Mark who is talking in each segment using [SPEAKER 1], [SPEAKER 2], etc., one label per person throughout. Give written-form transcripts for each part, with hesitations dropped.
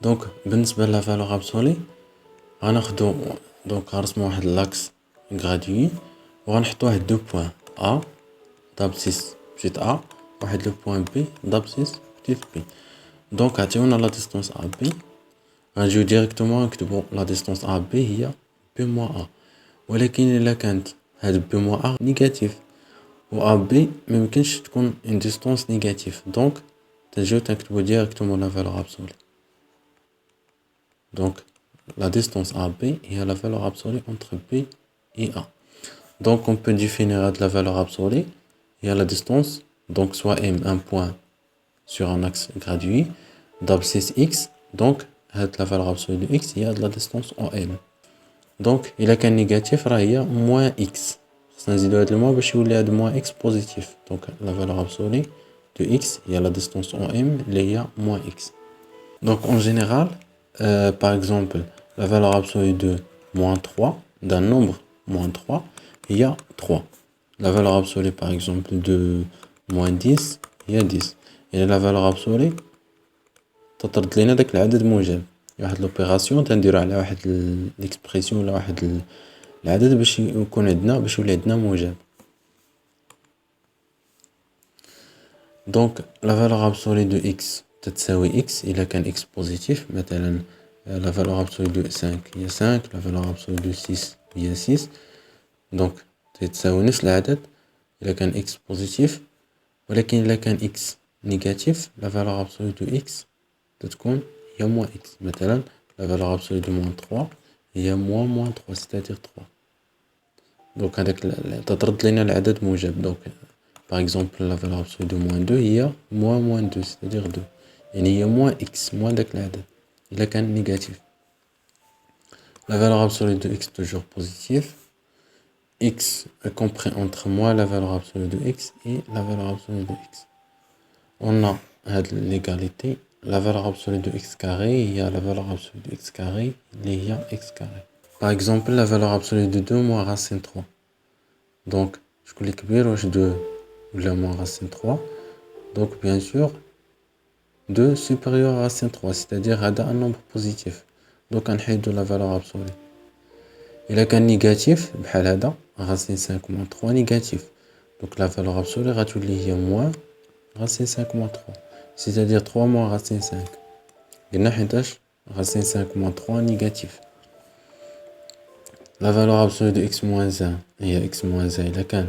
[SPEAKER 1] دونك بالنسبة لا فالور ابسولي غناخدو دونك غنرسمو واحد لاكس غراديوي وغنحطو واحد دو بوين ا دابسيس بتيت ا واحد لو بوين بي دابسيس بتيت بي. دونك عطيونا لا ديستونس ا بي غنجيو ديريكتومون نكتبو لا ديستونس ا بي هي بي موا ا. ولكن الا كانت هاد بي موا ا نيجاتيف و ا بي ميمكنش تكون اون ديستونس نيجاتيف، دونك تنجيو تنكتبو ديريكتومون لا فالور ابسولي. دونك la distance AB est la valeur absolue entre B et A. Donc on peut définir la valeur absolue, il y a la distance, donc soit M, un point sur un axe gradué, d'abscisse X, donc la valeur absolue de X, il y a de la distance en M. Donc il y a qu'un négatif, il y a moins X. Ça nous dit le moins, il y a de moins X positif. Donc la valeur absolue de X, il y a la distance en M, il y a moins X. Donc en général, par exemple, la valeur absolue de moins 3, d'un nombre moins 3, il y a 3. La valeur absolue, par exemple, de moins 10, il y a 10. Et la valeur absolue, تطرد لنا داك العدد موجب. واحد لوبيراسيون تنديرو على واحد ليكسبريسيون ولا واحد العدد باش يكون عندنا باش يولي عندنا موجب. دونك la valeur absolue de x تتساوي x إلا كان x بوزيتيف. مثلا la valeur absolue de 5 هي 5, la valeur absolue de 6 هي 6. دونك تتساوي نفس العدد إلا كان x بوزيتيف. ولكن إلا كان x نيجاتيف la valeur absolue de x تتكون هي moins x. مثلا la valeur absolue de moins 3 هي moins 3 c'est-à-dire 3. دونك هذاك تطرد لنا العدد موجب. دونك par exemple la valeur absolue de moins 2 هي moins 2 c'est-à-dire 2. يعني هي moins x moins داك العدد إلا كان négatif. La valeur absolue de x toujours positive. X est compris entre moins la valeur absolue de x et la valeur absolue de x. On a l'égalité. La valeur absolue de x carré, il y a la valeur absolue de x carré, il y a x carré. Par exemple, la valeur absolue de 2 moins racine 3. Donc, je vais l'écrire au 2 ou la moins racine 3. Donc, bien sûr, 2 supérieur à racine 3, c'est-à-dire un nombre positif. Donc, on a de la valeur absolue. Il a qu'un négatif, racine 5 moins 3 négatif. Donc, la valeur absolue est moins racine 5 moins 3. C'est-à-dire 3 moins racine 5. Il y a racine 5 moins 3 négatif. La valeur absolue de x moins 1, il y a x moins 1, il y a qu'un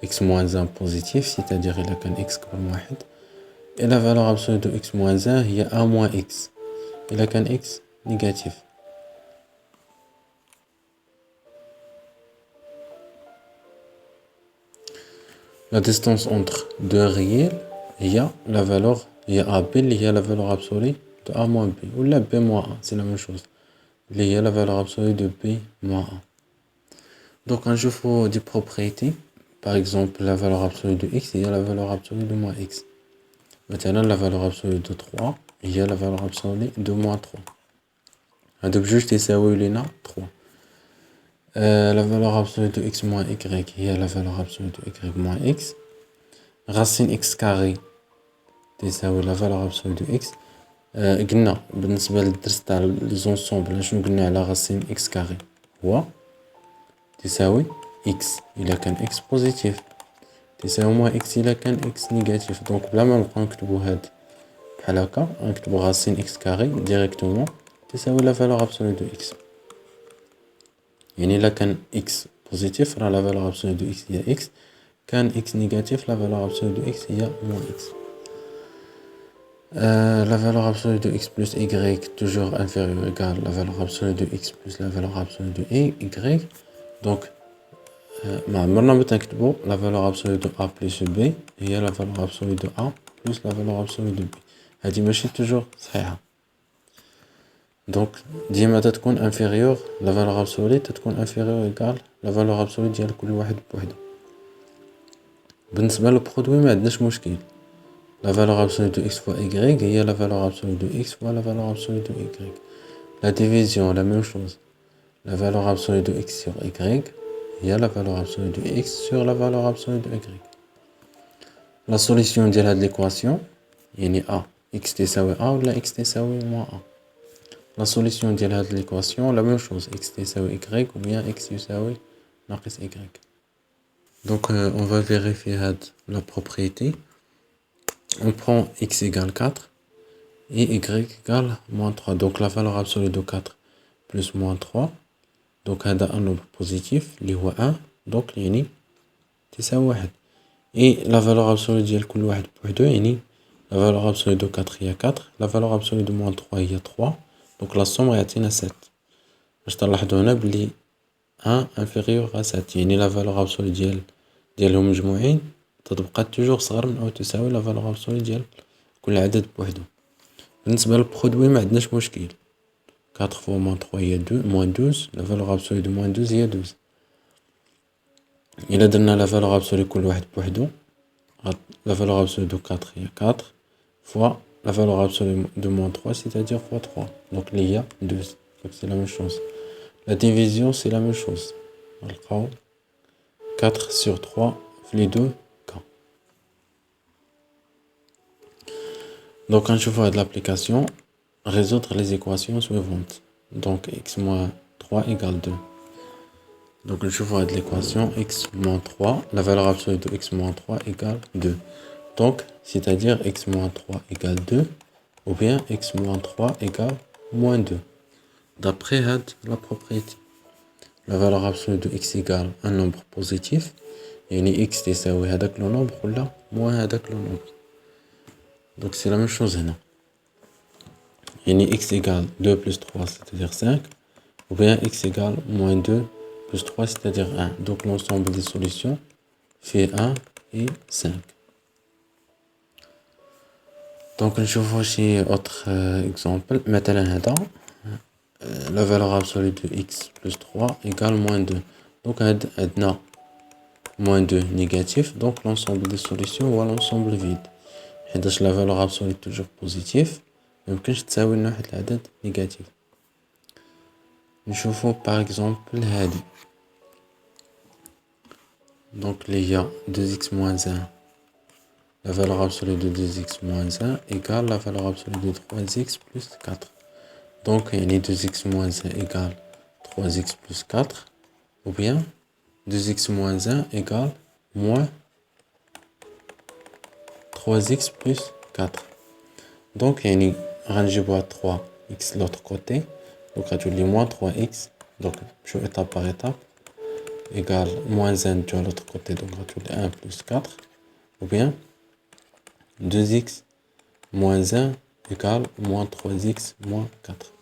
[SPEAKER 1] x moins 1 positif, c'est-à-dire il y a qu'un x comme 1. Et la valeur absolue de x moins 1, il y a 1 moins x. Il y a qu'un x négatif. La distance entre deux réels, il y a la valeur, il y a AB, il y a la valeur absolue de A moins B. Ou la B moins A, c'est la même chose. Il y a la valeur absolue de B moins A. Donc, quand je fais des propriétés, par exemple, la valeur absolue de x, il y a la valeur absolue de moins x. Maintenant, la valeur absolue de 3, il y a la valeur absolue de moins 3. Donc, juste يساوي لنا 3. La valeur absolue de x moins y, il y a la valeur absolue de y moins x. Racine x carré تساوي la valeur absolue de x. قلنا بالنسبة للدرس تاع لي زونسومبل شنو قلنا على راسين x carré هو تساوي x إلا كان x بوزيتيف تساوي moins x إلا كان x نيجاتيف. دونك بلا ما نبقاو نكتبو هاد بحال هكا نكتبو راسين x carré ديريكتومون تساوي la valeur absolue de x. يعني إلا كان x بوزيتيف راه la valeur absolue de x هي x. كان x négatif la valeur absolue de x هي moins x. La valeur absolue de x plus y toujours inférieure ou égale la valeur absolue de x plus la valeur absolue de y. Donc, ما عمرنا ما تنكتبو la valeur absolue de a plus b هي la valeur absolue de a plus la valeur absolue de b. هادي ماشي toujours صحيحة. Donc, ديما تتكون inférieure la valeur absolue تتكون inférieure ou égale la valeur absolue ديال كل واحد بوحدو. بالنسبة للبرودوي ما عندناش مشكل. La valeur absolue de x fois y, il y a la valeur absolue de x fois la valeur absolue de y. La division, la même chose. La valeur absolue de x sur y, il y a la valeur absolue de x sur la valeur absolue de y. La solution de l'équation, il y a a, x تساوي a ou la x تساوي moins a. La solution de l'équation, la même chose, x تساوي y ou bien x يساوي ناقص y. Donc on va vérifier la propriété. On prend x égale 4 et y égale moins 3. Donc la valeur absolue de 4 plus moins 3. Donc هذا un nombre positif اللي هو 1. Donc يعني تساوي 1. Et la valeur absolue ديال كل واحد بوحدو يعني la valeur absolue de 4 هي 4. La valeur absolue de moins 3 هي 3. Donc la somme يعطينا 7. باش تلاحظوا هنا بلي 1 inférieur à 7 يعني la valeur absolue ديالهم مجموعين تتبقى توجور صغر من أو تساوي la valeur absolue ديال كل عدد بوحدو. بالنسبة للبرودوي ما عندناش مشكل. 4 fois moins 3 هي 2 moins 12. La valeur absolue de moins 12 هي 12. إلا درنا la valeur absolue كل واحد بوحدو la valeur absolue de 4 هي 4 fois la valeur absolue de moins 3 c'est-à-dire fois 3. Donc il y a 12. Donc c'est la même chose. La division c'est la même chose. نلقاو 4 sur 3 في les deux cas. Donc نشوفو هاد l'application résoudre les équations suivantes. Donc x moins 3 égale 2. Donc نشوفو هاد l'équation x moins 3, la valeur absolue de x moins 3 égale 2. Donc c'est-à-dire x moins 3 égale 2 ou bien x moins 3 égale moins 2. D'après la propriété. La valeur absolue de x égale un nombre positif. يعني x تساوي هذاك le nombre ولا moins هذاك le nombre. Donc c'est la même chose هنا. يعني x égale 2 plus 3 c'est-à-dire 5 ou bien x égale moins 2 plus 3 c'est-à-dire 1. Donc l'ensemble des solutions fait 1 et 5. Donc نشوفو شي autre exemple. مثلا هذا la valeur absolue de x plus 3 égale moins 2. Donc عندنا moins 2 négatif. Donc l'ensemble des solutions هو l'ensemble vide. حيتاش la valeur absolue est toujours positive. ميمكنش تساوي لنا واحد العدد négatif. نشوفو par exemple هادي. Donc il y a 2x moins 1. La valeur absolue de 2x moins 1 égale la valeur absolue de 3x plus 4. Donc il y a 2x moins 1 égale 3x plus 4. Ou bien 2x moins 1 égale moins 3x plus 4. Donc il y a 3x l'autre côté. Donc il y a moins 3x. Donc je vais étape par étape. Égale moins 1 de l'autre côté. Donc il y a 1 plus 4. Ou bien 2x moins 1 égale moins 3x moins 4.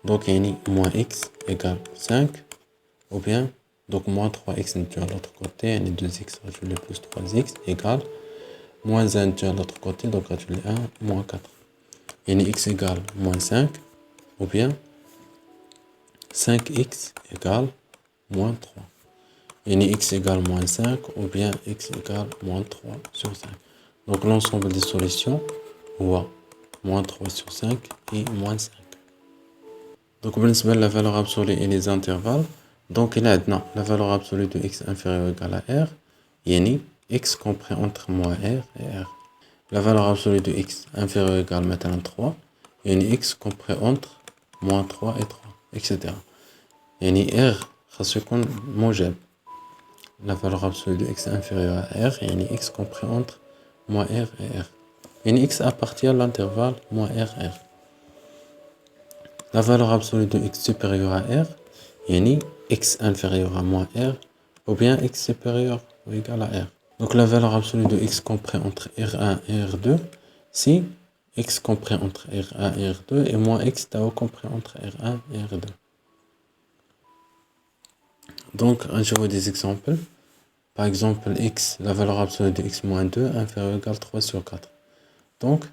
[SPEAKER 1] Donc il y a moins x égale 5. Ou bien donc moins 3x de l'autre côté. Il y a 2x rajouté plus 3x égale moins 1 de l'autre côté. Donc rajouter 1 moins 4. Il y a x égale moins 5. Ou bien 5x égale moins 3. Il y a x égale moins 5 ou bien x égale moins 3 sur 5. Donc l'ensemble des solutions هو moins 3 sur 5 et moins 5. Donc بالنسبة la valeur absolue et les intervalles. Donc il y a la valeur absolue de x inférieur ou égal à r. يعني x compris entre moins r et r. La valeur absolue de x inférieur ou égal maintenant 3. يعني x compris entre moins 3 et 3 etc. يعني r خاصو يكون موجب. La valeur absolue de x inférieur à r يعني x compris entre moins r et r. يعني x appartient à l'intervalle moins r, r. La valeur absolue de x supérieur à r يعني x inférieur à moins r ou bien x supérieur ou égal à r. Donc la valeur absolue de x compris entre r1 et r2 si x compris entre r1 et r2 et moins x tau compris entre r1 et r2. Donc je vois des exemples. Par exemple, x, la valeur absolue de x moins 2 inférieure ou égale 3 sur 4. Donc,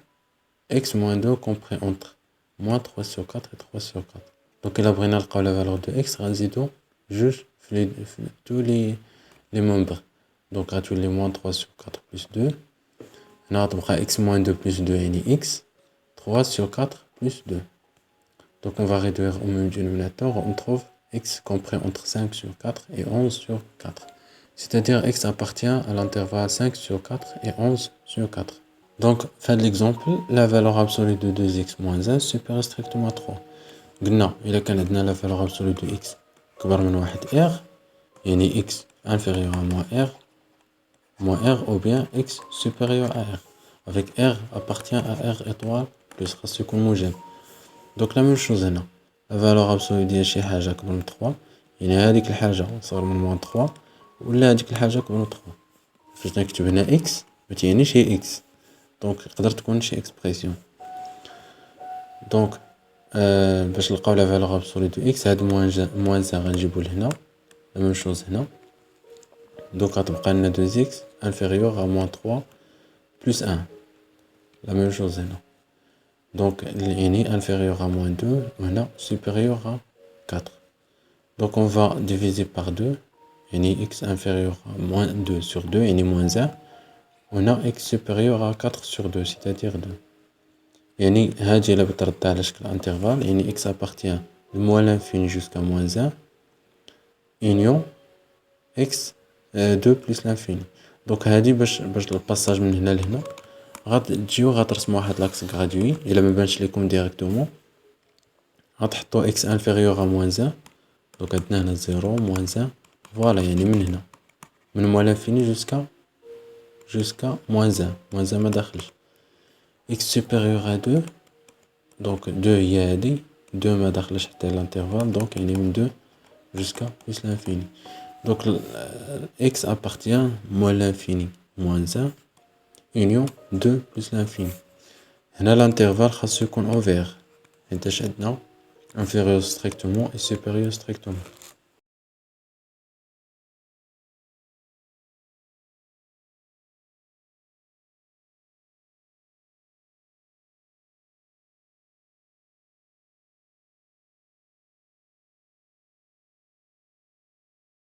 [SPEAKER 1] x moins 2 compris entre moins 3 sur 4 et 3 sur 4. Donc, il a pris la valeur de x, résidons juste tous les membres. Donc, à tous les moins 3 sur 4 plus 2. On a x moins 2 plus 2 et x. 3 sur 4 plus 2. Donc, on va réduire au même dénominateur. On trouve x compris entre 5 sur 4 et 11 sur 4. C'est-à-dire x appartient à l'intervalle 5 sur 4 et 11 sur 4. Donc, fin de l'exemple, la valeur absolue de 2x moins 1 supérieure strictement à 3. قلنا إلا كان عندنا لا فالور ابسولو دو إكس كبر من واحد إغ يعني إكس انفيريور à moins R ou bien X supérieur à R. Avec R appartient à R étoile plus خاصو يكون موجب. Donc la même chose هنا. La valeur absolue ديال شي حاجة أكبر من 3 يعني هاديك الحاجة صغر من موان 3 ولا هاديك الحاجة أكبر من 3. فاش نكتب هنا X متعنيش هي X. دونك تقدر تكون شي إكسبرسيون. دونك باش نلقاو لا فالور ابسولي دو X هاد موان زان غنجيبو لهنا. La même chose هنا. Donc غتبقى لنا 2x inférieur à moins 3 plus 1. La même chose هنا. Donc يعني inférieur à moins 2 وهنا supérieur à 4. Donc on va diviser par 2 يعني x inférieur à moins 2 sur 2 يعني moins 1 وهنا x supérieur à 4 sur 2 c'est-à-dire 2. يعني هادي إلا بتردها على شكل intervalle يعني x appartient de moins l'infini jusqu'à moins 1 union x 2 plus l'infini. دونك هادي باش الباساج من هنا لهنا غتجيو غترسمو واحد لاكس غرادوي الا ما بانش ليكم ديريكتومون غتحطو x inférieur à moins 1 دونك عندنا هنا 0 moins 1 فوالا يعني من هنا من moins l'infini jusqu'à moins 1 moins 1 ما داخلش x supérieur à 2 دونك 2 هي هادي 2 ما داخلش حتى l'intervalle دونك يعني من 2 jusqu'à plus l'infini. Donc x appartient moins l'infini moins 1 union 2 plus l'infini. هنا l'intervalle خاصو يكون ouvert حيتاش عندنا inférieur strictement et supérieur strictement.